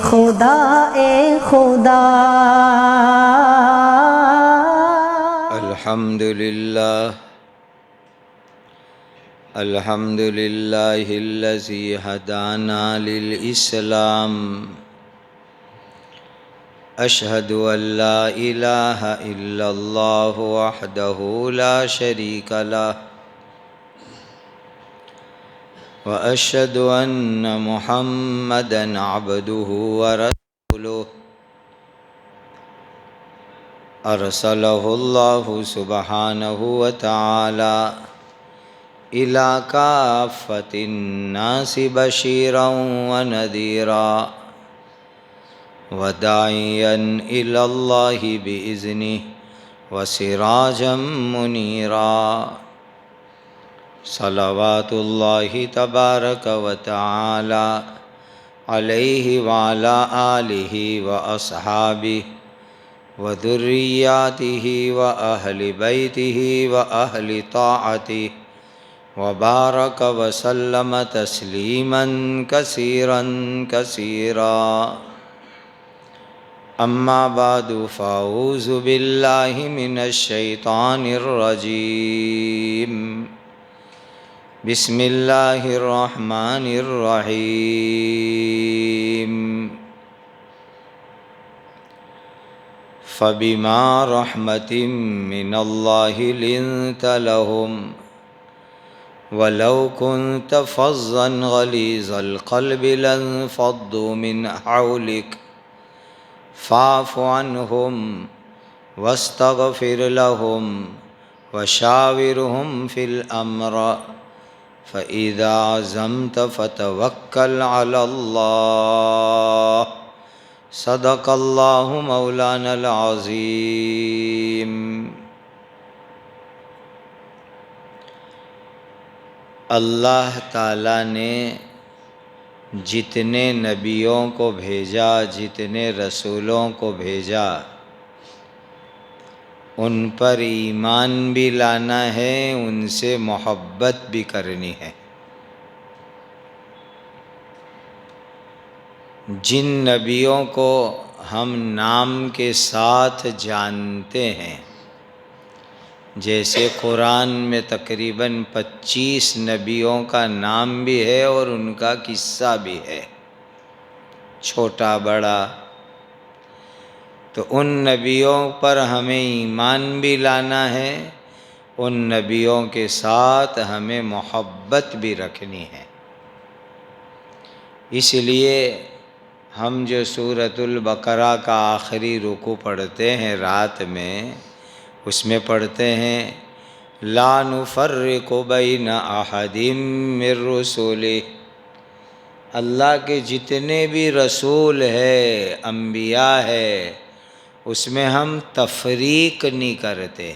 خدا اے خدا الحمد للہ الذی ہدانا للاسلام اشہد ان لا الہ الا اللہ وحدہ لا شریک لہ واشہد ان محمدا عبدہ ورسولہ ارسلہ اللہ سبحانہ وتعالی الى کافۃ الناس بشیرا ونذیرا وداعیا الی اللہ بإذنہ وسراجا منیرا صلوات اللہ تبارک وتعالی علیہ وعلی آلہ واصحابہ وذریاتہ واہل بیتہ واہل طاعتہ وبارک وسلم تسلیما کثیرا کثیرا اما بعد فاعوذ باللہ من الشیطان الرجیم بسم اللہ الرحمن الرحیم فبما رحمۃ من اللہ لنت لہم ولو كنت فظا غلیظ القلب لانفضوا من حولك فاعف عنهم واستغفر لهم وشاورهم في الأمر فإذا عزمت فتوكل على الله صدق الله مولانا العظيم. اللہ تعالیٰ نے جتنے نبیوں کو بھیجا، جتنے رسولوں کو بھیجا، ان پر ایمان بھی لانا ہے، ان سے محبت بھی کرنی ہے. جن نبیوں کو ہم نام کے ساتھ جانتے ہیں، جیسے قرآن میں تقریباً 25 نبیوں کا نام بھی ہے اور ان کا قصہ بھی ہے، چھوٹا بڑا، تو ان نبیوں پر ہمیں ایمان بھی لانا ہے، ان نبیوں کے ساتھ ہمیں محبت بھی رکھنی ہے. اس لیے ہم جو سورۃ البقرہ کا آخری رکوع پڑھتے ہیں رات میں، اس میں پڑھتے ہیں لا نفرق بین احد من رسلہ. اللہ کے جتنے بھی رسول ہیں، انبیاء ہے، اس میں ہم تفریق نہیں کرتے،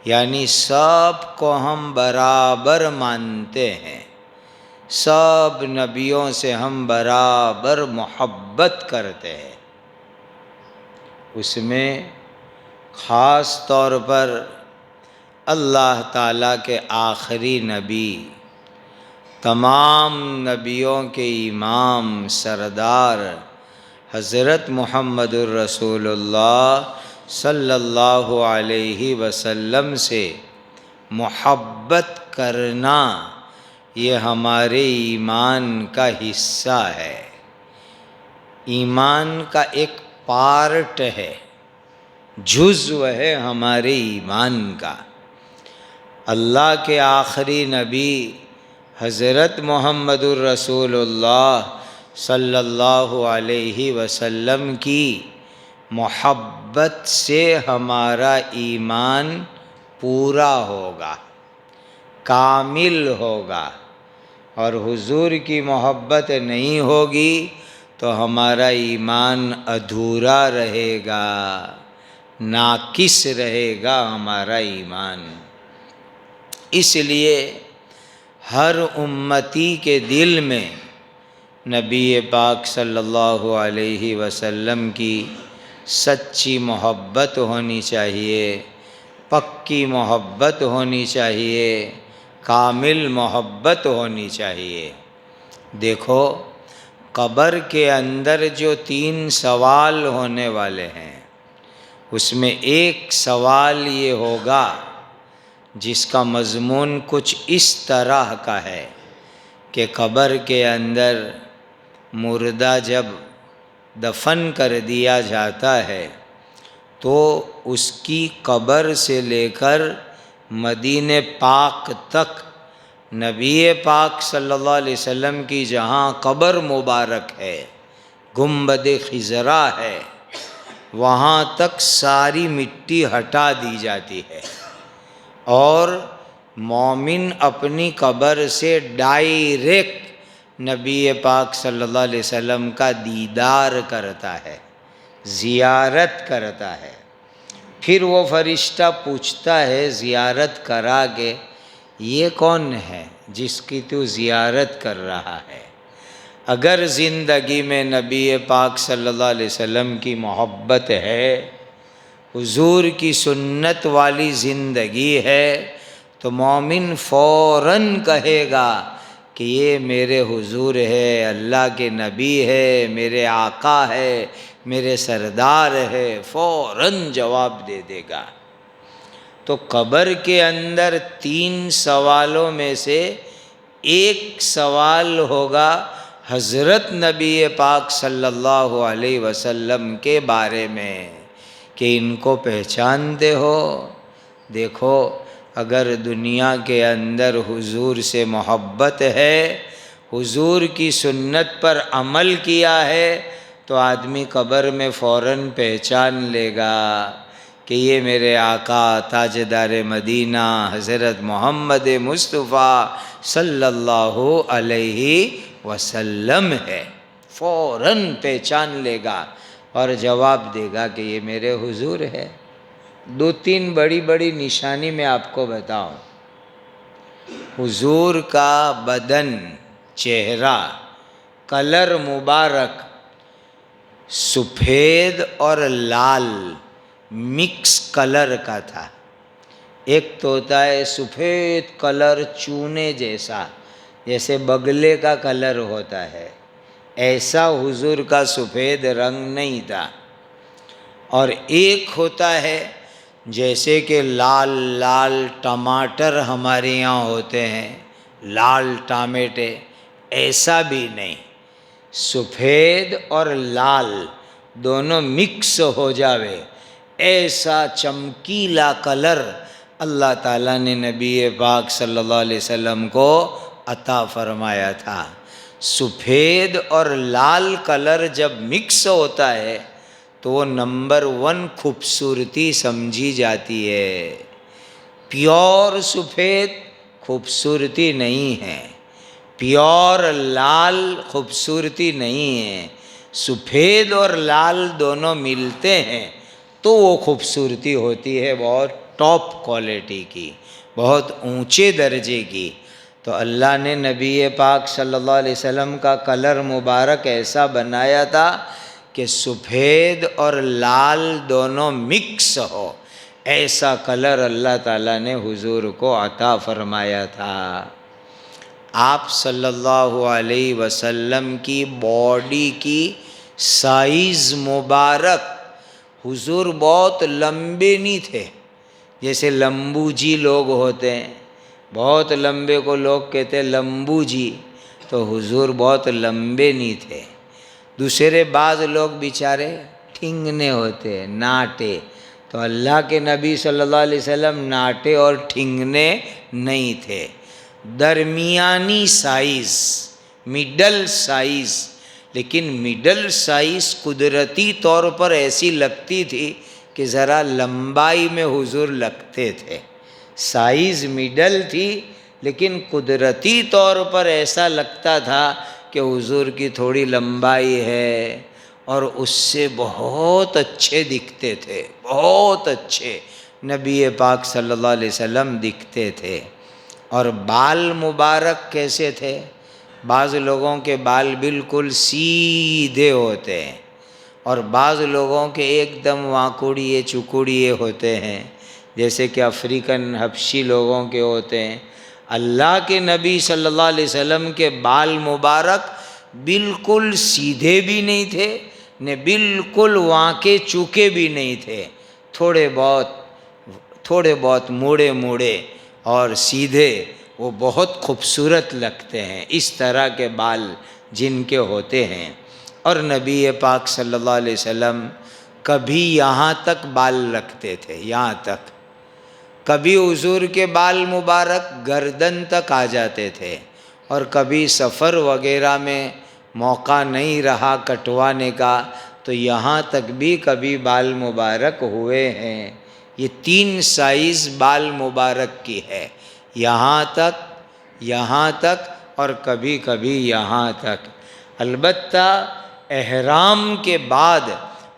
یعنی سب کو ہم برابر مانتے ہیں، سب نبیوں سے ہم برابر محبت کرتے ہیں. اس میں خاص طور پر اللہ تعالیٰ کے آخری نبی، تمام نبیوں کے امام سردار حضرت محمد الرسول اللہ صلی اللہ علیہ وسلم سے محبت کرنا یہ ہمارے ایمان کا حصہ ہے، ایمان کا ایک پارٹ ہے، جزو ہے ہمارے ایمان کا. اللہ کے آخری نبی حضرت محمد الرسول اللہ صلی اللہ علیہ وسلم کی محبت سے ہمارا ایمان پورا ہوگا، کامل ہوگا، اور حضور کی محبت نہیں ہوگی تو ہمارا ایمان ادھورا رہے گا، ناقص رہے گا ہمارا ایمان. اس لیے ہر امتی کے دل میں نبی پاک صلی اللہ علیہ وسلم کی سچی محبت ہونی چاہیے، پکی محبت ہونی چاہیے، کامل محبت ہونی چاہیے. دیکھو قبر کے اندر جو 3 سوال ہونے والے ہیں اس میں ایک سوال یہ ہوگا جس کا مضمون کچھ اس طرح کا ہے کہ قبر کے اندر مردہ جب دفن کر دیا جاتا ہے تو اس کی قبر سے لے کر مدینہ پاک تک نبی پاک صلی اللہ علیہ وسلم کی جہاں قبر مبارک ہے، گنبد خضرا ہے، وہاں تک ساری مٹی ہٹا دی جاتی ہے اور مومن اپنی قبر سے ڈائریکٹ نبی پاک صلی اللہ علیہ وسلم کا دیدار کرتا ہے، زیارت کرتا ہے۔ پھر وہ فرشتہ پوچھتا ہے زیارت کرا کے، یہ کون ہے جس کی تو زیارت کر رہا ہے؟ اگر زندگی میں نبی پاک صلی اللہ علیہ وسلم کی محبت ہے، حضور کی سنت والی زندگی ہے، تو مومن فوراً کہے گا کہ یہ میرے حضور ہے، اللہ کے نبی ہے، میرے آقا ہے، میرے سردار ہے، فوراً جواب دے دے گا۔ تو قبر کے اندر 3 سوالوں میں سے ایک سوال ہوگا حضرت نبی پاک صلی اللہ علیہ وسلم کے بارے میں کہ ان کو پہچانتے ہو؟ دیکھو، اگر دنیا کے اندر حضور سے محبت ہے، حضور کی سنت پر عمل کیا ہے، تو آدمی قبر میں فوراً پہچان لے گا کہ یہ میرے آقا تاجدار مدینہ حضرت محمد مصطفیٰ صلی اللہ علیہ وسلم ہے، فوراً پہچان لے گا اور جواب دے گا کہ یہ میرے حضور ہے۔ 2-3 بڑی بڑی نشانی میں آپ کو بتاؤں۔ حضور کا بدن، چہرہ، کلر مبارک سفید اور لال مکس کلر کا تھا۔ ایک تو ہوتا ہے سفید کلر چونے جیسا، جیسے بگلے کا کلر ہوتا ہے، ایسا حضور کا سفید رنگ نہیں تھا۔ اور ایک ہوتا ہے جیسے کہ لال لال ٹماٹر ہمارے یہاں ہوتے ہیں، لال ٹامیٹے، ایسا بھی نہیں، سفید اور لال دونوں مکس ہو جاوے، ایسا چمکیلا کلر اللہ تعالیٰ نے نبی پاک صلی اللہ علیہ وسلم کو عطا فرمایا تھا۔ سفید اور لال کلر جب مکس ہوتا ہے تو وہ نمبر 1 خوبصورتی سمجھی جاتی ہے۔ پیور سفید خوبصورتی نہیں ہے، پیور لال خوبصورتی نہیں ہے، سفید اور لال دونوں ملتے ہیں تو وہ خوبصورتی ہوتی ہے بہت ٹاپ کوالٹی کی، بہت اونچے درجے کی۔ تو اللہ نے نبی پاک صلی اللہ علیہ وسلم کا کلر مبارک ایسا بنایا تھا کہ سفید اور لال دونوں مکس ہو، ایسا کلر اللہ تعالیٰ نے حضور کو عطا فرمایا تھا۔ آپ صلی اللہ علیہ وسلم کی باڈی کی سائز مبارک، حضور بہت لمبے نہیں تھے، جیسے لمبو جی لوگ ہوتے ہیں، بہت لمبے کو لوگ کہتے ہیں لمبو جی، تو حضور بہت لمبے نہیں تھے۔ دوسرے بعض لوگ بیچارے ٹھنگنے ہوتے ہیں، ناٹے، تو اللہ کے نبی صلی اللہ علیہ وسلم ناٹے اور ٹھنگنے نہیں تھے، درمیانی سائز، مڈل سائز۔ لیکن مڈل سائز قدرتی طور پر ایسی لگتی تھی کہ ذرا لمبائی میں حضور لگتے تھے، سائز مڈل تھی لیکن قدرتی طور پر ایسا لگتا تھا کہ حضور کی تھوڑی لمبائی ہے، اور اس سے بہت اچھے دکھتے تھے، بہت اچھے نبی پاک صلی اللہ علیہ وسلم دکھتے تھے۔ اور بال مبارک کیسے تھے؟ بعض لوگوں کے بال بالکل سیدھے ہوتے ہیں اور بعض لوگوں کے ایک دم واکوڑیے چکوڑیے ہوتے ہیں، جیسے کہ افریقن حبشی لوگوں کے ہوتے ہیں۔ اللہ کے نبی صلی اللہ علیہ وسلم کے بال مبارک بالکل سیدھے بھی نہیں تھے نہ بالکل وانکے چوکے بھی نہیں تھے، تھوڑے بہت موڑے اور سیدھے، وہ بہت خوبصورت لگتے ہیں اس طرح کے بال جن کے ہوتے ہیں۔ اور نبی پاک صلی اللہ علیہ وسلم کبھی یہاں تک بال رکھتے تھے، یہاں تک، کبھی حضور کے بال مبارک گردن تک آ جاتے تھے، اور کبھی سفر وغیرہ میں موقع نہیں رہا کٹوانے کا تو یہاں تک بھی کبھی بال مبارک ہوئے ہیں۔ یہ 3 سائز بال مبارک کی ہے، یہاں تک اور کبھی کبھی یہاں تک۔ البتہ احرام کے بعد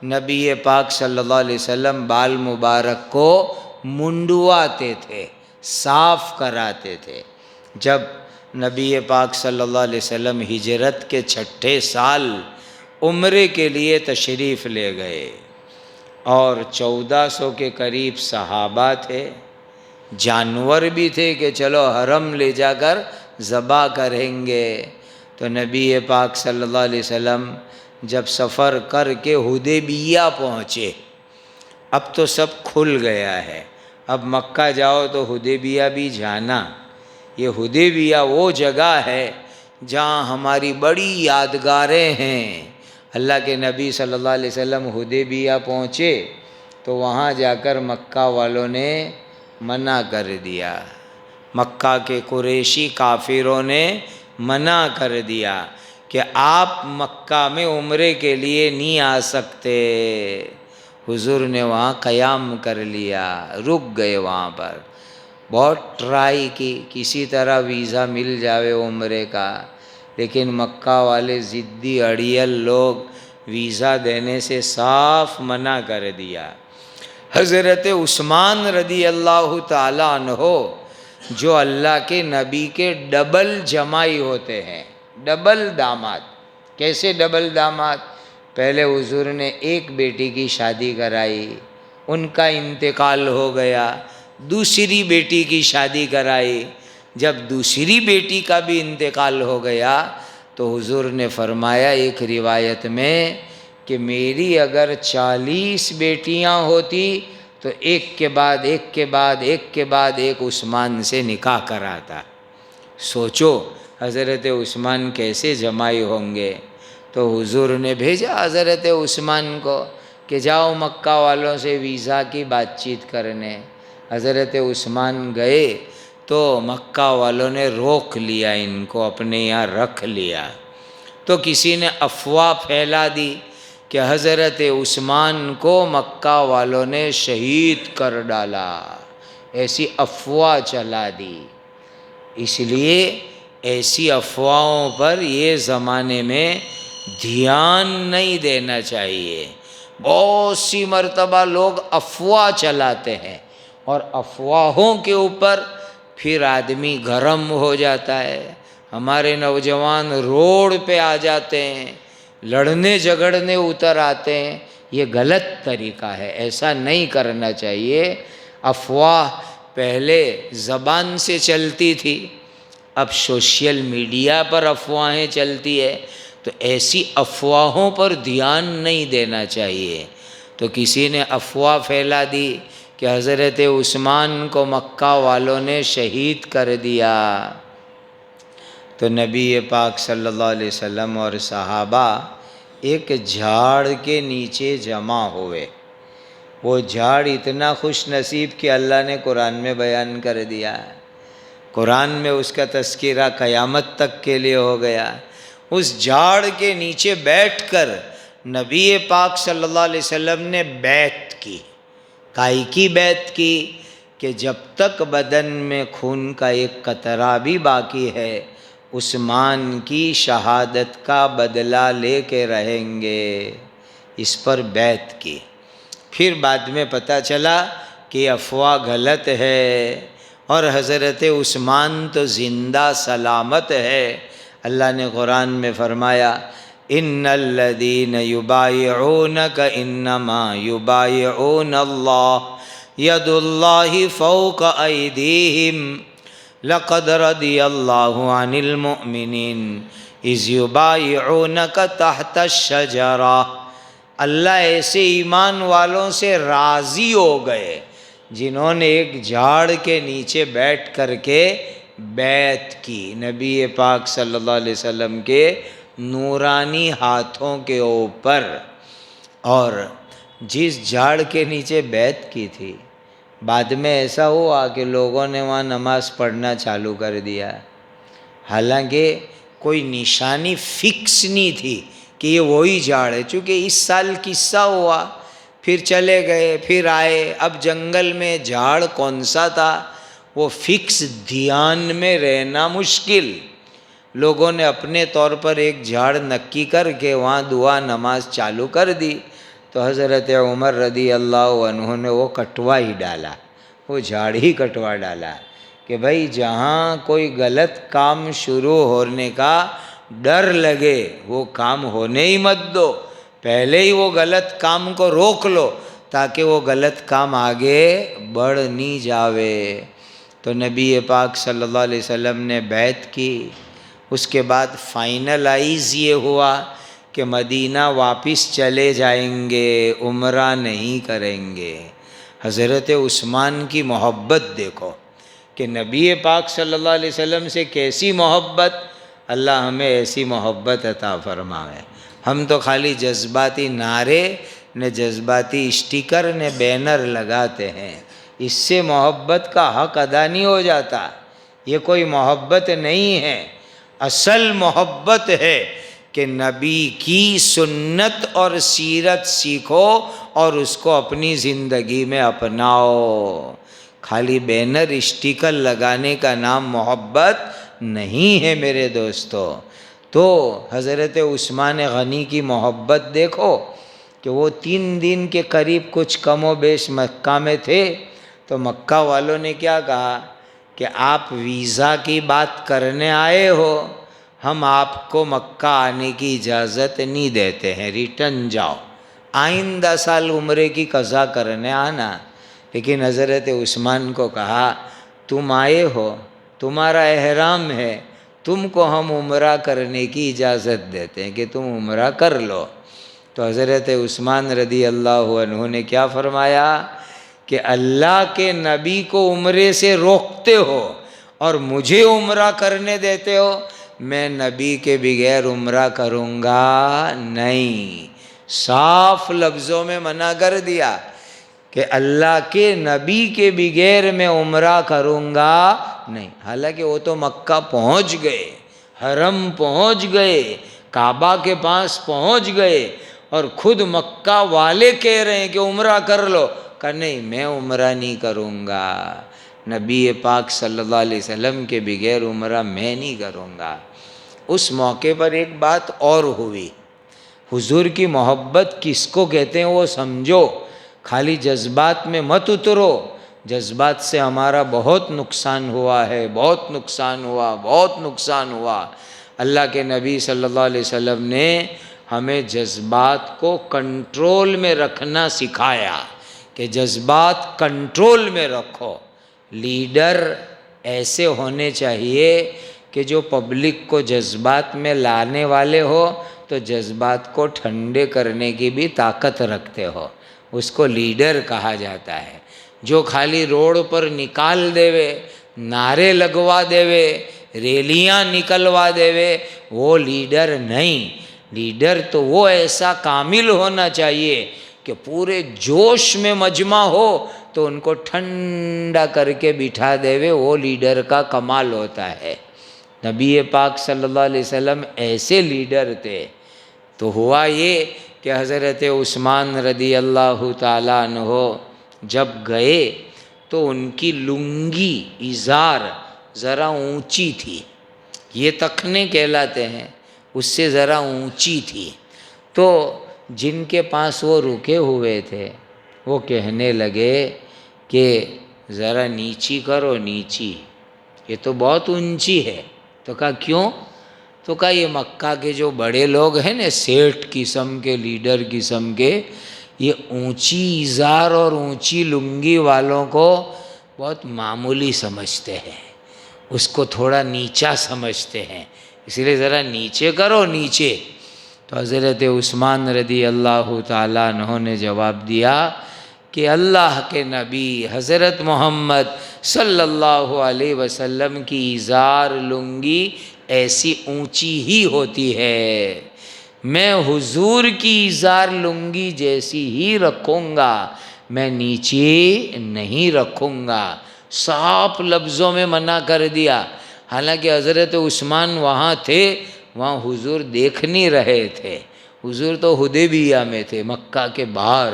نبی پاک صلی اللہ علیہ وسلم بال مبارک کو منڈواتے تھے، صاف کراتے تھے۔ جب نبی پاک صلی اللہ علیہ وسلم ہجرت کے 6 سال عمرے کے لیے تشریف لے گئے، اور 1400 کے قریب صحابہ تھے، جانور بھی تھے کہ چلو حرم لے جا کر ذبح کریں گے، تو نبی پاک صلی اللہ علیہ وسلم جب سفر کر کے حدیبیہ پہنچے، اب تو سب کھل گیا ہے، اب مکہ جاؤ تو حدیبیہ بھی جانا۔ یہ حدیبیہ وہ جگہ ہے جہاں ہماری بڑی یادگاریں ہیں۔ اللہ کے نبی صلی اللہ علیہ وسلم حدیبیہ پہنچے تو وہاں جا کر مکہ والوں نے منع کر دیا، مکہ کے قریشی کافروں نے منع کر دیا کہ آپ مکہ میں عمرے کے لیے نہیں آ سکتے۔ حضور نے وہاں قیام کر لیا، رک گئے وہاں پر، بہت ٹرائی کی کسی طرح ویزا مل جاوے عمرے کا، لیکن مکہ والے ضدی اڑیل لوگ ویزا دینے سے صاف منع کر دیا۔ حضرت عثمان رضی اللہ تعالیٰ عنہ جو اللہ کے نبی کے ڈبل جمائی ہوتے ہیں، ڈبل داماد۔ کیسے ڈبل داماد؟ پہلے حضور نے ایک بیٹی کی شادی کرائی، ان کا انتقال ہو گیا، دوسری بیٹی کی شادی کرائی، جب دوسری بیٹی کا بھی انتقال ہو گیا تو حضور نے فرمایا ایک روایت میں کہ میری اگر 40 بیٹیاں ہوتی تو ایک کے بعد ایک عثمان سے نکاح کراتا۔ سوچو حضرت عثمان کیسے جمائی ہوں گے۔ تو حضور نے بھیجا حضرت عثمان کو کہ جاؤ مکہ والوں سے ویزا کی بات چیت کرنے۔ حضرت عثمان گئے تو مکہ والوں نے روک لیا، ان کو اپنے یہاں رکھ لیا۔ تو کسی نے افواہ پھیلا دی کہ حضرت عثمان کو مکہ والوں نے شہید کر ڈالا، ایسی افواہ چلا دی۔ اس لیے ایسی افواہوں پر یہ زمانے میں دھیان نہیں دینا چاہیے۔ بہت سی مرتبہ لوگ افواہ چلاتے ہیں اور افواہوں کے اوپر پھر آدمی گرم ہو جاتا ہے۔ ہمارے نوجوان روڈ پہ آ جاتے ہیں، لڑنے جھگڑنے اتر آتے ہیں، یہ غلط طریقہ ہے، ایسا نہیں کرنا چاہیے۔ افواہ پہلے زبان سے چلتی تھی، اب سوشل میڈیا پر افواہیں چلتی ہے، تو ایسی افواہوں پر دھیان نہیں دینا چاہیے۔ تو کسی نے افواہ پھیلا دی کہ حضرت عثمان کو مکہ والوں نے شہید کر دیا، تو نبی پاک صلی اللہ علیہ وسلم اور صحابہ ایک جھاڑ کے نیچے جمع ہوئے۔ وہ جھاڑ اتنا خوش نصیب کہ اللہ نے قرآن میں بیان کر دیا، قرآن میں اس کا تذکرہ قیامت تک کے لیے ہو گیا۔ اس جھاڑ کے نیچے بیٹھ کر نبی پاک صلی اللہ علیہ وسلم نے بیعت کی۔ کائی کی بیعت کی؟ کہ جب تک بدن میں خون کا ایک قطرہ بھی باقی ہے عثمان کی شہادت کا بدلہ لے کے رہیں گے، اس پر بیعت کی۔ پھر بعد میں پتہ چلا کہ افواہ غلط ہے اور حضرت عثمان تو زندہ سلامت ہے۔ اللہ نے قرآن میں فرمایا ان الذین یبایعونک انما یبایعون اللہ ید اللہ فوق ایدیہم لقد رضی اللہ عن المؤمنین اذ یبایعونک تحت الشجرہ، اللہ ایسے ایمان والوں سے راضی ہو گئے جنہوں نے ایک جھاڑ کے نیچے بیٹھ کر کے بیعت کی، نبی پاک صلی اللہ علیہ وسلم کے نورانی ہاتھوں کے اوپر۔ اور جس جھاڑ کے نیچے بیعت کی تھی، بعد میں ایسا ہوا کہ لوگوں نے وہاں نماز پڑھنا چالو کر دیا، حالانکہ کوئی نشانی فکس نہیں تھی کہ یہ وہی جھاڑ ہے، چونکہ اس سال قصہ ہوا، پھر چلے گئے، پھر آئے، اب جنگل میں جھاڑ کون سا تھا وہ فکس دھیان میں رہنا مشکل، لوگوں نے اپنے طور پر ایک جھاڑ نکی کر کے وہاں دعا نماز چالو کر دی، تو حضرت عمر رضی اللہ عنہ نے وہ کٹوا ہی ڈالا، وہ جھاڑ ہی کٹوا ڈالا کہ بھائی جہاں کوئی غلط کام شروع ہونے کا ڈر لگے وہ کام ہونے ہی مت دو، پہلے ہی وہ غلط کام کو روک لو تاکہ وہ غلط کام آگے بڑھ نہیں جاوے۔ تو نبی پاک صلی اللہ علیہ وسلم نے بیعت کی، اس کے بعد فائنلائز یہ ہوا کہ مدینہ واپس چلے جائیں گے، عمرہ نہیں کریں گے۔ حضرت عثمان کی محبت دیکھو کہ نبی پاک صلی اللہ علیہ وسلم سے کیسی محبت، اللہ ہمیں ایسی محبت عطا فرمائے۔ ہم تو خالی جذباتی نعرے نے جذباتی اسٹیکر نے بینر لگاتے ہیں، اس سے محبت کا حق ادا نہیں ہو جاتا، یہ کوئی محبت نہیں ہے۔ اصل محبت ہے کہ نبی کی سنت اور سیرت سیکھو اور اس کو اپنی زندگی میں اپناؤ، خالی بینر اسٹیکر لگانے کا نام محبت نہیں ہے میرے دوستو۔ تو حضرت عثمان غنی کی محبت دیکھو کہ وہ 3 دن کے قریب کچھ کم و بیش مکہ میں تھے، تو مکہ والوں نے کیا کہا کہ آپ ویزا کی بات کرنے آئے ہو، ہم آپ کو مکہ آنے کی اجازت نہیں دیتے ہیں، ریٹرن جاؤ، آئندہ سال عمرے کی قضا کرنے آنا۔ لیکن حضرت عثمان کو کہا تم آئے ہو، تمہارا احرام ہے، تم کو ہم عمرہ کرنے کی اجازت دیتے ہیں کہ تم عمرہ کر لو۔ تو حضرت عثمان رضی اللہ عنہ نے کیا فرمایا کہ اللہ کے نبی کو عمرے سے روکتے ہو اور مجھے عمرہ کرنے دیتے ہو، میں نبی کے بغیر عمرہ کروں گا نہیں۔ صاف لفظوں میں منع کر دیا کہ اللہ کے نبی کے بغیر میں عمرہ کروں گا نہیں۔ حالانکہ وہ تو مکہ پہنچ گئے، حرم پہنچ گئے، کعبہ کے پاس پہنچ گئے، اور خود مکہ والے کہہ رہے ہیں کہ عمرہ کر لو، کہ نہیں میں عمرہ نہیں کروں گا، نبی پاک صلی اللہ علیہ وسلم کے بغیر عمرہ میں نہیں کروں گا۔ اس موقع پر ایک بات اور ہوئی، حضور کی محبت کس کو کہتے ہیں وہ سمجھو، خالی جذبات میں مت اترو، جذبات سے ہمارا بہت نقصان ہوا ہے، بہت نقصان ہوا، بہت نقصان ہوا۔ اللہ کے نبی صلی اللہ علیہ وسلم نے ہمیں جذبات کو کنٹرول میں رکھنا سکھایا کہ جذبات کنٹرول میں رکھو۔ لیڈر ایسے ہونے چاہیے کہ جو پبلک کو جذبات میں لانے والے ہو تو جذبات کو ٹھنڈے کرنے کی بھی طاقت رکھتے ہو، اس کو لیڈر کہا جاتا ہے۔ جو خالی روڈ پر نکال دیوے، نعرے لگوا دیوے، ریلیاں نکلوا دیوے، وہ لیڈر نہیں۔ لیڈر تو وہ ایسا کامل ہونا چاہیے کہ پورے جوش میں مجمع ہو تو ان کو ٹھنڈا کر کے بٹھا دیوے، وہ لیڈر کا کمال ہوتا ہے۔ نبی پاک صلی اللہ علیہ وسلم ایسے لیڈر تھے۔ تو ہوا یہ کہ حضرت عثمان رضی اللہ تعالیٰ عنہ جب گئے تو ان کی لنگی ازار ذرا اونچی تھی، یہ تخنے کہلاتے ہیں، اس سے ذرا اونچی تھی۔ تو جن کے پاس وہ رکے ہوئے تھے وہ کہنے لگے کہ ذرا نیچی کرو، نیچی، یہ تو بہت اونچی ہے۔ تو کہا کیوں؟ تو کہا یہ مکہ کے جو بڑے لوگ ہیں نا، سیٹھ قسم کے، لیڈر قسم کے، یہ اونچی ازار اور اونچی لنگی والوں کو بہت معمولی سمجھتے ہیں، اس کو تھوڑا نیچا سمجھتے ہیں، اس لیے ذرا نیچے کرو نیچے. تو حضرت عثمان رضی اللہ تعالیٰ عنہ نے جواب دیا کہ اللہ کے نبی حضرت محمد صلی اللہ علیہ وسلم کی ازار لنگی ایسی اونچی ہی ہوتی ہے، میں حضور کی ازار لنگی جیسی ہی رکھوں گا، میں نیچے نہیں رکھوں گا. صاف لفظوں میں منع کر دیا. حالانکہ حضرت عثمان وہاں تھے، وہاں حضور دیکھ نہیں رہے تھے. حضور تو حدیبیہ میں تھے، مکہ کے باہر.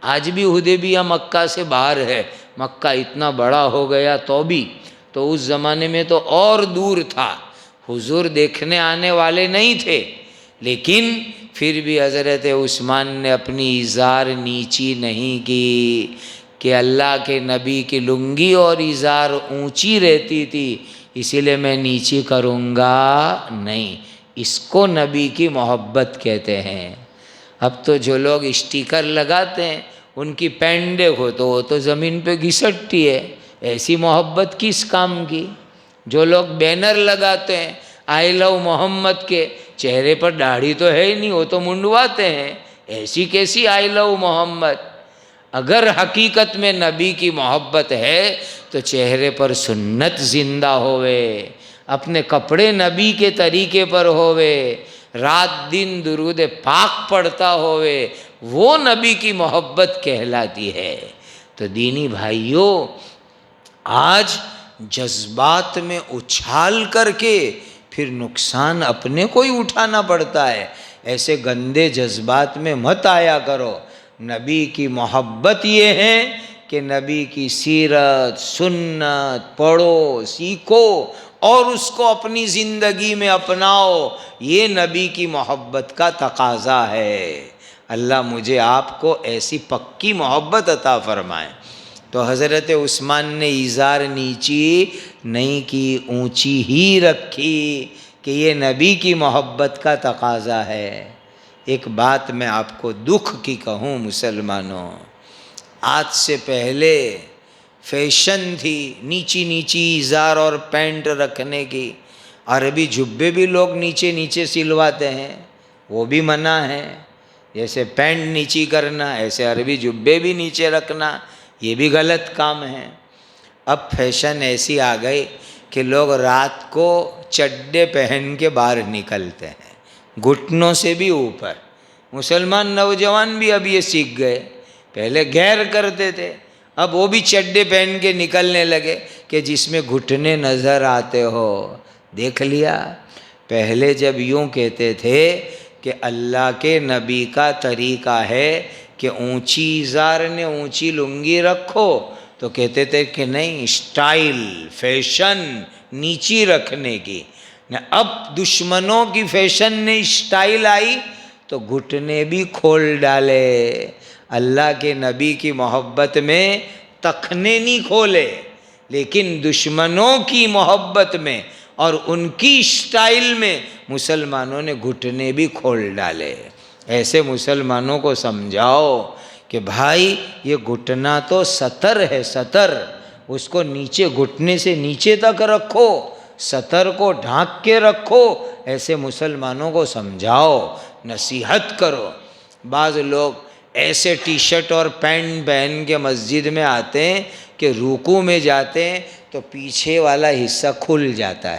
آج بھی حدیبیہ مکہ سے باہر ہے، مکہ اتنا بڑا ہو گیا تو بھی، تو اس زمانے میں تو اور دور تھا، حضور دیکھنے آنے والے نہیں تھے. لیکن پھر بھی حضرت عثمان نے اپنی ازار نیچی نہیں کی کہ اللہ کے نبی کی لنگی اور ازار اونچی رہتی تھی، اسی لیے میں نیچی کروں گا نہیں. اس کو نبی کی محبت کہتے ہیں. اب تو جو لوگ اسٹیکر لگاتے ہیں ان کی پینٹ دیکھو تو وہ تو زمین پہ گھسٹتی ہے. ایسی محبت کس کام کی؟ جو لوگ بینر لگاتے ہیں آئی لو محمد کے، چہرے پر داڑھی تو ہے ہی نہیں، وہ تو منڈواتے ہیں. ایسی کیسی آئی لو محمد؟ اگر حقیقت میں نبی کی محبت ہے تو چہرے پر سنت زندہ ہوئے، اپنے کپڑے نبی کے طریقے پر ہوئے، رات دن درود پاک پڑھتا ہوئے، وہ نبی کی محبت کہلاتی ہے. تو دینی بھائیوں، آج جذبات میں اچھال کر کے پھر نقصان اپنے کو ہی اٹھانا پڑتا ہے. ایسے گندے جذبات میں مت آیا کرو. نبی کی محبت یہ ہے کہ نبی کی سیرت سنت پڑھو، سیکھو اور اس کو اپنی زندگی میں اپناؤ. یہ نبی کی محبت کا تقاضا ہے. اللہ مجھے آپ کو ایسی پکی محبت عطا فرمائے. تو حضرت عثمان نے ازار نیچی نہیں کی، اونچی ہی رکھی کہ یہ نبی کی محبت کا تقاضا ہے. ایک بات میں آپ کو دکھ کی کہوں مسلمانوں، آج سے پہلے فیشن تھی نیچی نیچی ازار اور پینٹ رکھنے کی. عربی جبے بھی لوگ نیچے نیچے سلواتے ہیں، وہ بھی منع ہے. جیسے پینٹ نیچی کرنا ایسے عربی جبے بھی نیچے رکھنا، یہ بھی غلط کام ہے. اب فیشن ایسی آ گئی کہ لوگ رات کو چڈے پہن کے باہر نکلتے ہیں، گھٹنوں سے بھی اوپر. مسلمان نوجوان بھی اب یہ سیکھ گئے. پہلے غیر کرتے تھے، اب وہ بھی چڈے پہن کے نکلنے لگے کہ جس میں گھٹنے نظر آتے ہو. دیکھ لیا، پہلے جب یوں کہتے تھے کہ اللہ کے نبی کا طریقہ ہے کہ اونچی ازار نے اونچی لنگی رکھو، تو کہتے تھے کہ نہیں، اسٹائل فیشن نیچی رکھنے کی. اب دشمنوں کی فیشن نے اسٹائل آئی تو گھٹنے بھی کھول ڈالے. اللہ کے نبی کی محبت میں تخنے نہیں کھولے، لیکن دشمنوں کی محبت میں اور ان کی اسٹائل میں مسلمانوں نے گھٹنے بھی کھول ڈالے. ایسے مسلمانوں کو سمجھاؤ کہ بھائی یہ گھٹنا تو سطر ہے، سطر، اس کو نیچے گھٹنے سے نیچے تک رکھو، سطر کو ڈھانک کے رکھو. ایسے مسلمانوں کو سمجھاؤ، نصیحت کرو. بعض لوگ ایسے ٹی شرٹ اور پینٹ پہن کے مسجد میں آتے ہیں کہ رکوع میں جاتے ہیں تو پیچھے والا حصہ کھل جاتا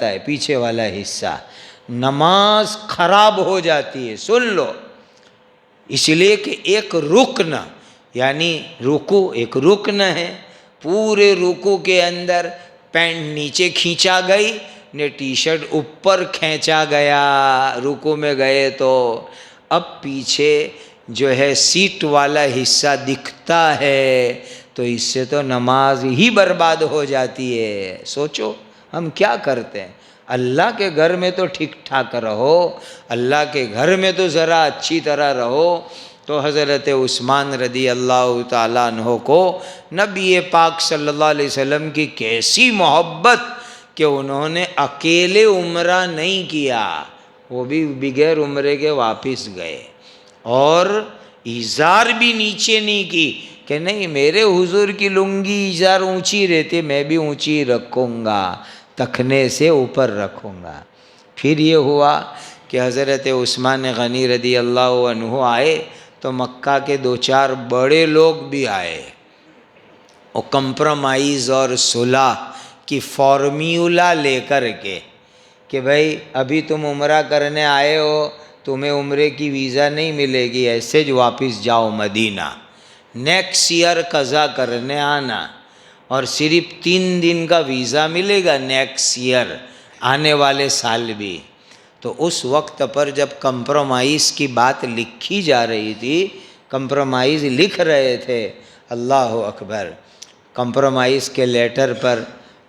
ہے پیچھے والا حصہ. نماز خراب ہو جاتی ہے. سن لو، اس لیے کہ ایک رکن، یعنی رکوع ایک رکن ہے. پورے رکوع کے اندر پینٹ نیچے کھینچا گئی نے ٹی شرٹ اوپر کھینچا گیا، رکوع میں گئے تو اب پیچھے جو ہے سیٹ والا حصہ دکھتا ہے، تو اس سے تو نماز ہی برباد ہو جاتی ہے. سوچو ہم کیا کرتے ہیں. اللہ کے گھر میں تو ٹھیک ٹھاک رہو، اللہ کے گھر میں تو ذرا اچھی طرح رہو. تو حضرت عثمان رضی اللہ تعالیٰ عنہ کو نبی پاک صلی اللہ علیہ وسلم کی کیسی محبت کہ انہوں نے اکیلے عمرہ نہیں کیا، وہ بھی بغیر عمرے کے واپس گئے، اور ازار بھی نیچے نہیں کی کہ نہیں میرے حضور کی لنگی ازار اونچی رہتی میں بھی اونچی رکھوں گا. تخنے سے اوپر رکھوں گا۔ پھر یہ ہوا کہ حضرت عثمان غنی رضی اللہ عنہ آئے تو مکہ کے 2-4 بڑے لوگ بھی آئے، اور کمپرومائز اور صلح کی فارمیولا لے کر کے کہ بھائی ابھی تم عمرہ کرنے آئے ہو، تمہیں عمرے کی ویزا نہیں ملے گی، ایسے جو واپس جاؤ مدینہ، نیکسٹ ایئر قضا کرنے آنا، اور صرف 3 دن کا ویزا ملے گا نیکسٹ ایئر، آنے والے سال بھی۔ تو اس وقت پر جب کمپرومائز کی بات لکھی جا رہی تھی، کمپرومائز لکھ رہے تھے، اللہ اکبر، کمپرومائز کے لیٹر پر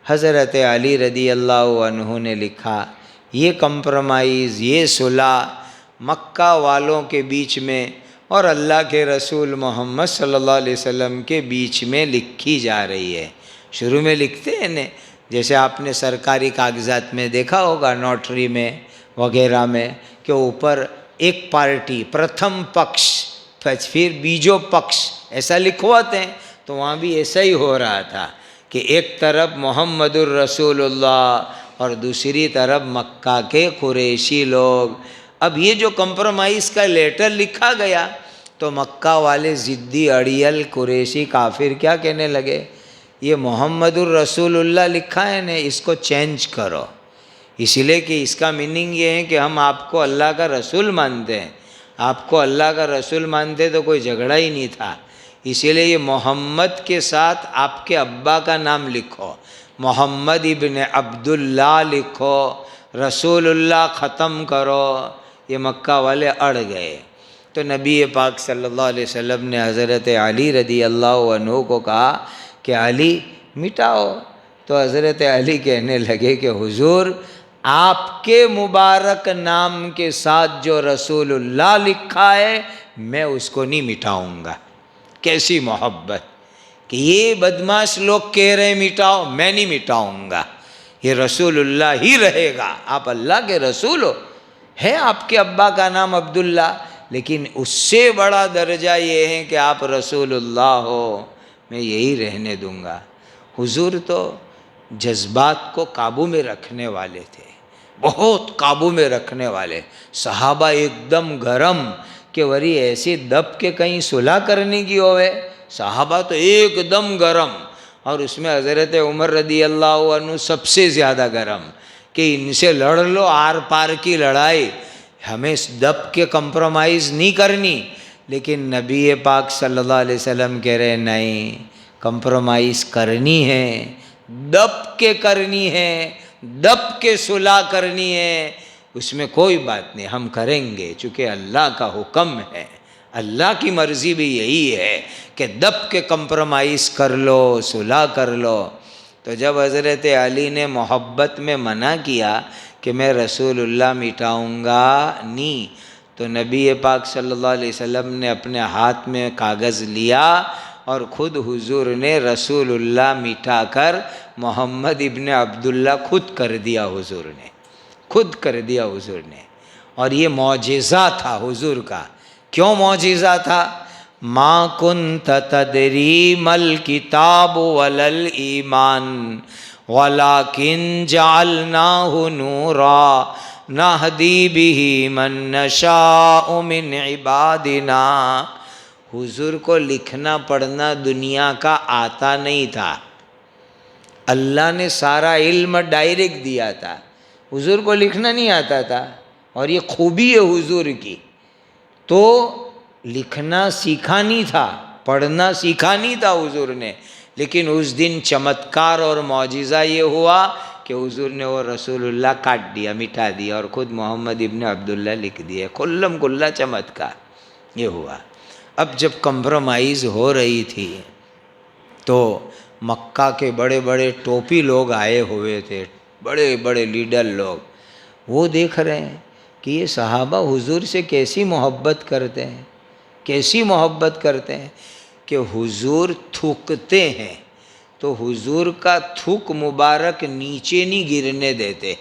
حضرت علی رضی اللہ عنہ نے لکھا، یہ کمپرومائز، یہ صلح مکہ والوں کے بیچ میں اور اللہ کے رسول محمد صلی اللہ علیہ وسلم کے بیچ میں لکھی جا رہی ہے۔ شروع میں لکھتے ہیں نا، جیسے آپ نے سرکاری کاغذات میں دیکھا ہوگا، نوٹری میں وغیرہ میں، کہ اوپر ایک پارٹی پرتھم پکش پھر بیجو پکش ایسا لکھواتے ہیں، تو وہاں بھی ایسا ہی ہو رہا تھا کہ ایک طرف محمد الرسول اللہ اور دوسری طرف مکہ کے قریشی لوگ۔ اب یہ جو کمپرومائز کا لیٹر لکھا گیا تو مکہ والے ضدی اڑیل قریشی کافر کیا کہنے لگے، یہ محمد الرسول اللہ لکھا ہے نا، اس کو چینج کرو، اس لیے کہ اس کا میننگ یہ ہے کہ ہم آپ کو اللہ کا رسول مانتے ہیں، آپ کو اللہ کا رسول مانتے تو کوئی جھگڑا ہی نہیں تھا، اسی لیے یہ محمد کے ساتھ آپ کے ابا کا نام لکھو، محمد ابن عبداللہ لکھو، رسول اللہ ختم کرو۔ یہ مکہ والے اڑ گئے، تو نبی پاک صلی اللہ علیہ وسلم نے حضرت علی رضی اللہ عنہ کو کہا کہ علی مٹاؤ، تو حضرت علی کہنے لگے کہ حضور آپ کے مبارک نام کے ساتھ جو رسول اللہ لکھا ہے میں اس کو نہیں مٹاؤں گا۔ کیسی محبت کہ یہ بدماش لوگ کہہ رہے مٹاؤ، میں نہیں مٹاؤں گا، یہ رسول اللہ ہی رہے گا، آپ اللہ کے رسول ہو، ہے آپ کے ابا کا نام عبداللہ، لیکن اس سے بڑا درجہ یہ ہے کہ آپ رسول اللہ ہو، میں یہی رہنے دوں گا۔ حضور تو جذبات کو قابو میں رکھنے والے تھے، بہت قابو میں رکھنے والے، صحابہ ایک دم گرم کہ وری ایسی دب کے کہیں صلح کرنے کی ہوئے، صحابہ تو ایک دم گرم، اور اس میں حضرت عمر رضی اللہ عنہ سب سے زیادہ گرم کہ ان سے لڑ لو، آر پار کی لڑائی، ہمیں دب کے کمپرومائز نہیں کرنی، لیکن نبی پاک صلی اللہ علیہ وسلم کہہ رہے نہیں، کمپرومائز کرنی ہے، دب کے کرنی ہے، دب کے صلح کرنی ہے، اس میں کوئی بات نہیں، ہم کریں گے، چونکہ اللہ کا حکم ہے، اللہ کی مرضی بھی یہی ہے کہ دب کے کمپرومائز کر لو، صلح کر لو۔ تو جب حضرت علی نے محبت میں منع کیا کہ میں رسول اللہ مٹاؤں گا نہیں، تو نبی پاک صلی اللہ علیہ وسلم نے اپنے ہاتھ میں کاغذ لیا اور خود حضور نے رسول اللہ مٹا کر محمد ابن عبداللہ خود کر دیا، حضور نے خود کر دیا حضور نے۔ اور یہ معجزہ تھا حضور کا۔ کیوں معجزہ تھا؟ ما کنت تدری مل کتاب ولل ایمان ولکن جعلناہ نورا نہدی بہ من نشاء من عبادنا۔ حضور کو لکھنا پڑھنا دنیا کا آتا نہیں تھا، اللہ نے سارا علم ڈائریکٹ دیا تھا، حضور کو لکھنا نہیں آتا تھا، اور یہ خوبی ہے حضور کی، تو لکھنا سیکھا نہیں تھا، پڑھنا سیکھا نہیں تھا حضور نے، لیکن اس دن چمتکار اور معجزہ یہ ہوا کہ حضور نے وہ رسول اللہ کاٹ دیا، مٹا دیا، اور خود محمد ابن عبداللہ لکھ دیے، کلم کلہ چمتکار یہ ہوا۔ اب جب کمپرومائز ہو رہی تھی تو مکہ کے بڑے بڑے ٹوپی لوگ آئے ہوئے تھے، بڑے بڑے لیڈر لوگ، وہ دیکھ رہے ہیں کہ یہ صحابہ حضور سے کیسی محبت کرتے ہیں، کیسی محبت کرتے ہیں کہ حضور تھوکتے ہیں تو حضور کا تھوک مبارک نیچے نہیں گرنے دیتے،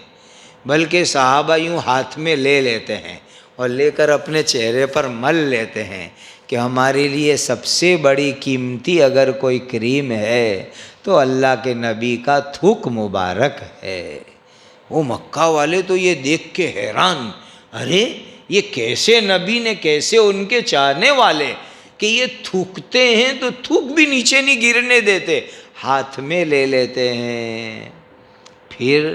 بلکہ صحابہ یوں ہاتھ میں لے لیتے ہیں اور لے کر اپنے چہرے پر مل لیتے ہیں کہ ہمارے لیے سب سے بڑی قیمتی اگر کوئی کریم ہے تو اللہ کے نبی کا تھوک مبارک ہے۔ وہ مکہ والے تو یہ دیکھ کے حیران، ارے یہ کیسے نبی نے، کیسے ان کے چاہنے والے کہ یہ تھوکتے ہیں تو تھوک بھی نیچے نہیں گرنے دیتے، ہاتھ میں لے لیتے ہیں۔ پھر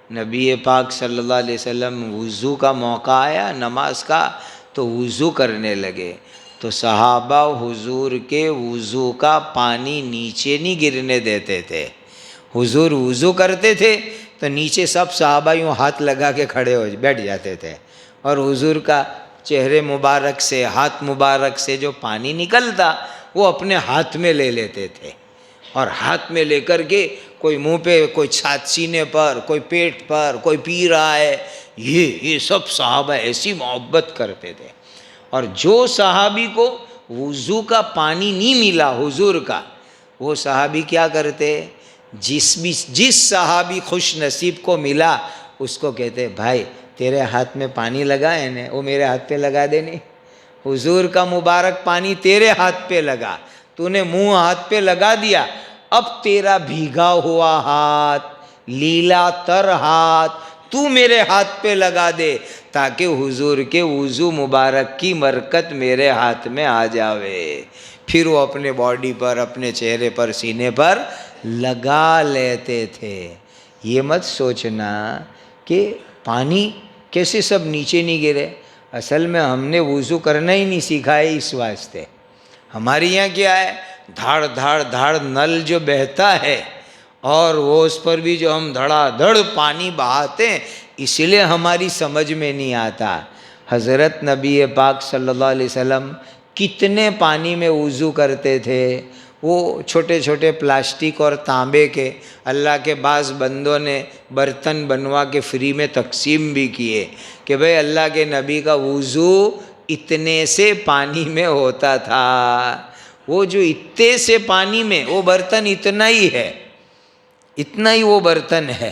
نبی پاک صلی اللہ علیہ وسلم وضو کا موقع آیا نماز کا تو وضو کرنے لگے، تو صحابہ حضور کے وضو کا پانی نیچے نہیں گرنے دیتے تھے۔ حضور وضو کرتے تھے تو نیچے سب صحابہ یوں ہاتھ لگا کے کھڑے ہو بیٹھ جاتے تھے، اور حضور کا چہرے مبارک سے، ہاتھ مبارک سے جو پانی نکلتا وہ اپنے ہاتھ میں لے لیتے تھے، اور ہاتھ میں لے کر کے کوئی منہ پہ، کوئی چھات سینے پر، کوئی پیٹ پر، کوئی پی رہا ہے۔ یہ سب صحابہ ایسی محبت کرتے تھے۔ اور جو صحابی کو وضو کا پانی نہیں ملا حضور کا، وہ صحابی کیا کرتے، جس صحابی خوش نصیب کو ملا اس کو کہتے بھائی تیرے ہاتھ میں پانی لگا ہے نا، وہ میرے ہاتھ پہ لگا دے نہیں، حضور کا مبارک پانی تیرے ہاتھ پہ لگا، تو نے منہ ہاتھ پہ لگا دیا، اب تیرا بھیگا ہوا ہاتھ، لیلا تر ہاتھ تو میرے ہاتھ پہ لگا دے تاکہ حضور کے وضو مبارک کی برکت میرے ہاتھ میں آ جاوے۔ پھر وہ اپنے باڈی پر، اپنے چہرے پر، سینے پر لگا لیتے تھے۔ یہ مت سوچنا کہ پانی کیسے سب نیچے نہیں گرے، اصل میں ہم نے وضو کرنا ہی نہیں سیکھا ہے، اس واسطے ہمارے یہاں کیا ہے، دھاڑ دھاڑ دھاڑ نل جو بہتا ہے، اور وہ اس پر بھی جو ہم دھڑا دھڑ پانی بہاتے ہیں، اس لیے ہماری سمجھ میں نہیں آتا۔ حضرت نبی پاک صلی اللہ علیہ وسلم کتنے پانی میں وضو کرتے تھے، وہ چھوٹے چھوٹے پلاسٹک اور تانبے کے اللہ کے بعض بندوں نے برتن بنوا کے فری میں تقسیم بھی کیے کہ بھئی اللہ کے نبی کا وضو اتنے سے پانی میں ہوتا تھا۔ وہ جو اتنے سے پانی میں، وہ برتن اتنا ہی ہے، اتنا ہی وہ برتن ہے۔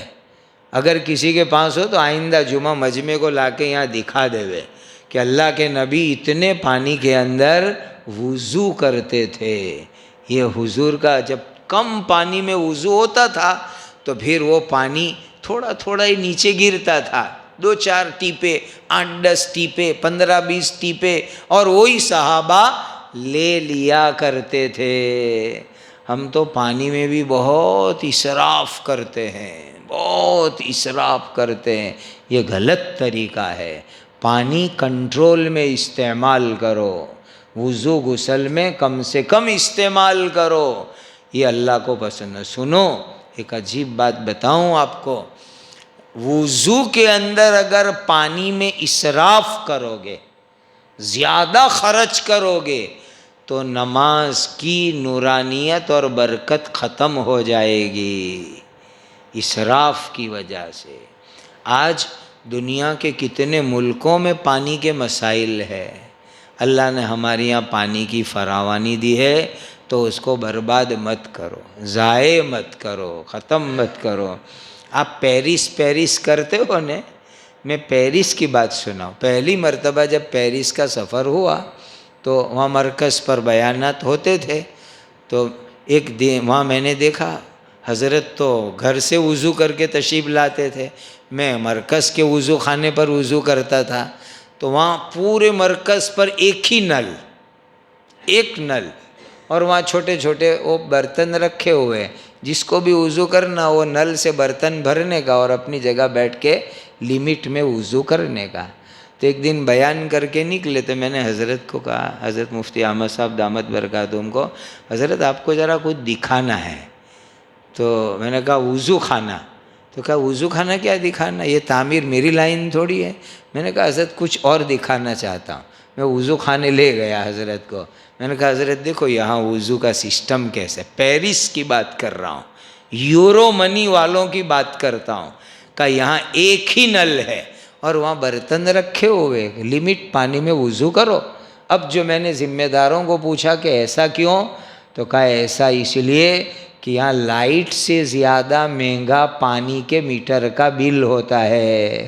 اگر کسی کے پاس ہو تو آئندہ جمعہ مجمع کو لا کے یہاں دکھا دے کہ اللہ کے نبی اتنے پانی کے اندر وضو کرتے تھے۔ یہ حضور کا جب کم پانی میں وضو ہوتا تھا تو پھر وہ پانی تھوڑا تھوڑا ہی نیچے گرتا تھا، 2-4 ٹیپے، 8-10 ٹیپے، 15-20 ٹیپے، اور وہی صحابہ لے لیا کرتے تھے۔ ہم تو پانی میں بھی بہت اسراف کرتے ہیں، بہت اسراف کرتے ہیں، یہ غلط طریقہ ہے۔ پانی کنٹرول میں استعمال کرو، وضو غسل میں کم سے کم استعمال کرو، یہ اللہ کو پسند ہے۔ سنو ایک عجیب بات بتاؤں آپ کو، وضو کے اندر اگر پانی میں اسراف کرو گے، زیادہ خرچ کرو گے، تو نماز کی نورانیت اور برکت ختم ہو جائے گی اسراف کی وجہ سے۔ آج دنیا کے کتنے ملکوں میں پانی کے مسائل ہے، اللہ نے ہمارے یہاں پانی کی فراوانی دی ہے تو اس کو برباد مت کرو، ضائع مت کرو، ختم مت کرو۔ آپ پیرس کرتے ہو نا، میں پیرس کی بات سناؤں۔ پہلی مرتبہ جب پیرس کا سفر ہوا تو وہاں مرکز پر بیانات ہوتے تھے، تو ایک دن وہاں میں نے دیکھا حضرت تو گھر سے وضو کر کے تشریف لاتے تھے، میں مرکز کے وضو خانے پر وضو کرتا تھا، تو وہاں پورے مرکز پر ایک ہی نل، ایک نل، اور وہاں چھوٹے چھوٹے وہ برتن رکھے ہوئے، جس کو بھی وضو کرنا وہ نل سے برتن بھرنے کا اور اپنی جگہ بیٹھ کے لیمٹ میں وضو کرنے کا۔ تو ایک دن بیان کر کے نکلے تو میں نے حضرت کو کہا، حضرت مفتی احمد صاحب دامت برکاتہم کو، حضرت آپ کو ذرا کچھ دکھانا ہے۔ تو میں نے کہا وضو خانہ، تو کہا وضو خانہ کیا دکھانا، یہ تعمیر میری لائن تھوڑی ہے۔ میں نے کہا حضرت کچھ اور دکھانا چاہتا ہوں۔ میں وضو خانے لے گیا حضرت کو، میں نے کہا حضرت دیکھو یہاں وضو کا سسٹم کیسے، پیرس کی بات کر رہا ہوں، یورو منی والوں کی بات کرتا ہوں، کہ یہاں ایک ہی نل ہے اور وہاں برتن رکھے ہوئے، لمٹ پانی میں وضو کرو۔ اب جو میں نے ذمہ داروں کو پوچھا کہ ایسا کیوں، تو کہا ایسا اس لیے کہ یہاں لائٹ سے زیادہ مہنگا پانی کے میٹر کا بل ہوتا ہے،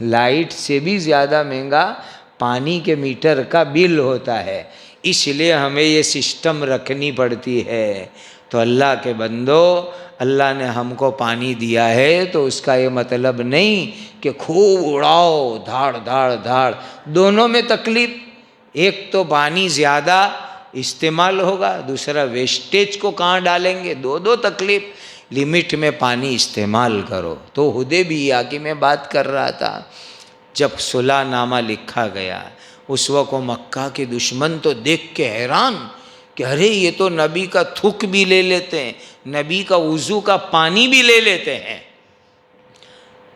لائٹ سے بھی زیادہ مہنگا پانی کے میٹر کا بل ہوتا ہے، اس لیے ہمیں یہ سسٹم رکھنی پڑتی ہے۔ تو اللہ کے بندو، اللہ نے ہم کو پانی دیا ہے تو اس کا یہ مطلب نہیں کہ خوب اڑاؤ، دھاڑ دھاڑ دھاڑ، دونوں میں تکلیف۔ ایک تو پانی زیادہ استعمال ہوگا، دوسرا ویسٹیج کو کہاں ڈالیں گے، دو تکلیف۔ لمٹ میں پانی استعمال کرو۔ تو حدیبیہ کی میں بات کر رہا تھا، جب صلح نامہ لکھا گیا، اس وقت مکہ کے دشمن تو دیکھ کے حیران کہ ارے یہ تو نبی کا تھوک بھی لے لیتے ہیں، نبی کا وضو کا پانی بھی لے لیتے ہیں۔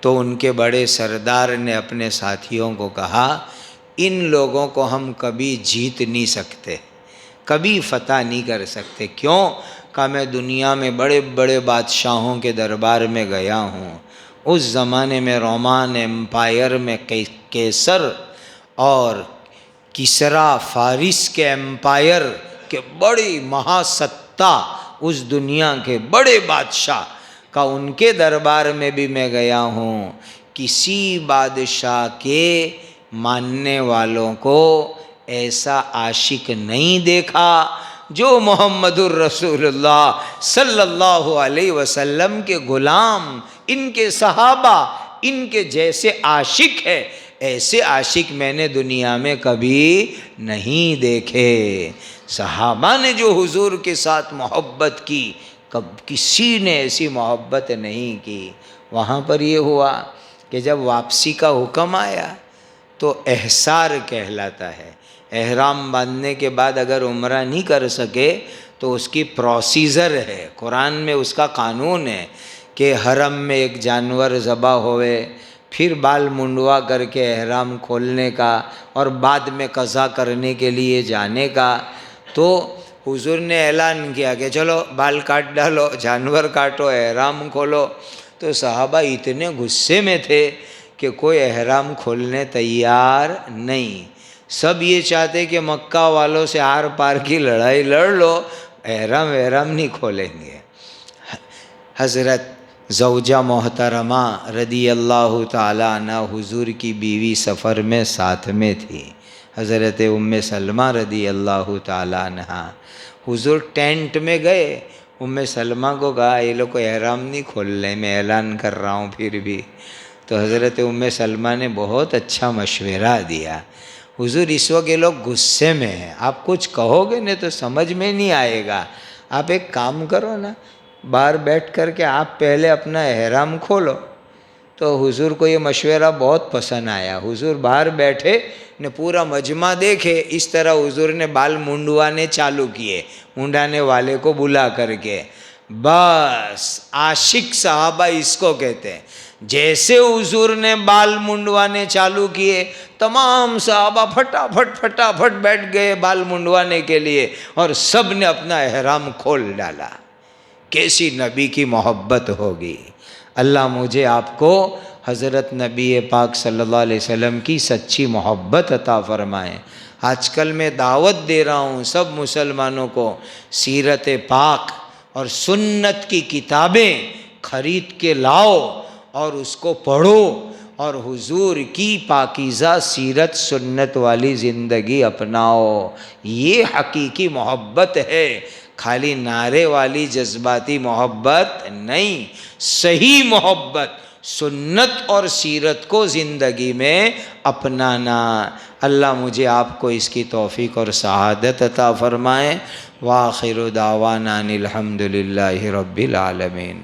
تو ان کے بڑے سردار نے اپنے ساتھیوں کو کہا، ان لوگوں کو ہم کبھی جیت نہیں سکتے، کبھی فتح نہیں کر سکتے۔ کیوں؟ کہ میں دنیا میں بڑے بڑے بادشاہوں کے دربار میں گیا ہوں۔ اس زمانے میں رومان ایمپائر میں کیسر اور کسرا فارس کے ایمپائر کے بڑی مہاستا، اس دنیا کے بڑے بادشاہ کا ان کے دربار میں بھی میں گیا ہوں۔ کسی بادشاہ کے ماننے والوں کو ایسا عاشق نہیں دیکھا جو محمد الرسول اللہ صلی اللہ علیہ وسلم کے غلام، ان کے صحابہ، ان کے جیسے عاشق ہے، ایسے عاشق میں نے دنیا میں کبھی نہیں دیکھے۔ صحابہ نے جو حضور کے ساتھ محبت کی، کسی نے ایسی محبت نہیں کی۔ وہاں پر یہ ہوا کہ جب واپسی کا حکم آیا تو احسار کہلاتا ہے۔ احرام باندھنے کے بعد اگر عمرہ نہیں کر سکے تو اس کی پروسیجر ہے، قرآن میں اس کا قانون ہے کہ حرم میں ایک جانور ذبح ہوئے، پھر بال منڈوا کر کے احرام کھولنے کا اور بعد میں قضا کرنے کے لیے جانے کا۔ تو حضور نے اعلان کیا کہ چلو بال کاٹ ڈالو، جانور کاٹو، احرام کھولو۔ تو صحابہ اتنے غصے میں تھے کہ کوئی احرام کھولنے تیار نہیں۔ سب یہ چاہتے کہ مکہ والوں سے آر پار کی لڑائی لڑ لو، احرام نہیں کھولیں گے۔ حضرت زوجہ محترمہ رضی اللہ تعالیٰ عنہ حضور کی بیوی سفر میں ساتھ میں تھی، حضرت ام سلمہ رضی اللہ تعالیٰ عنہ۔ حضور ٹینٹ میں گئے، ام سلمہ کو کہا یہ لوگ کو احرام نہیں کھول لیں، میں اعلان کر رہا ہوں پھر بھی۔ تو حضرت ام سلمہ نے بہت اچھا مشورہ دیا، حضور اس وقت یہ لوگ غصے میں ہیں، آپ کچھ کہو گے نہیں تو سمجھ میں نہیں آئے گا، آپ ایک کام کرو نا، باہر بیٹھ کر کے آپ پہلے اپنا احرام کھولو۔ تو حضور کو یہ مشورہ بہت پسند آیا۔ حضور باہر بیٹھے نے پورا مجمع دیکھے، اس طرح حضور نے بال منڈوانے چالو کیے، منڈانے والے کو بلا کر کے۔ بس عاشق صحابہ اس کو کہتے ہیں۔ جیسے حضور نے بال منڈوانے چالو کیے، تمام صحابہ پھٹافٹ بیٹھ گئے بال منڈوانے کے لیے، اور سب نے اپنا احرام کھول ڈالا۔ کیسی نبی کی محبت ہوگی۔ اللہ مجھے آپ کو حضرت نبی پاک صلی اللہ علیہ وسلم کی سچی محبت عطا فرمائے۔ آج کل میں دعوت دے رہا ہوں سب مسلمانوں کو، سیرت پاک اور سنت کی کتابیں خرید کے لاؤ اور اس کو پڑھو، اور حضور کی پاکیزہ سیرت سنت والی زندگی اپناؤ۔ یہ حقیقی محبت ہے، خالی نعرے والی جذباتی محبت نہیں۔ صحیح محبت سنت اور سیرت کو زندگی میں اپنانا۔ اللہ مجھے آپ کو اس کی توفیق اور سعادت عطا فرمائے۔ وآخر دعوانا الحمد للہ رب العالمین۔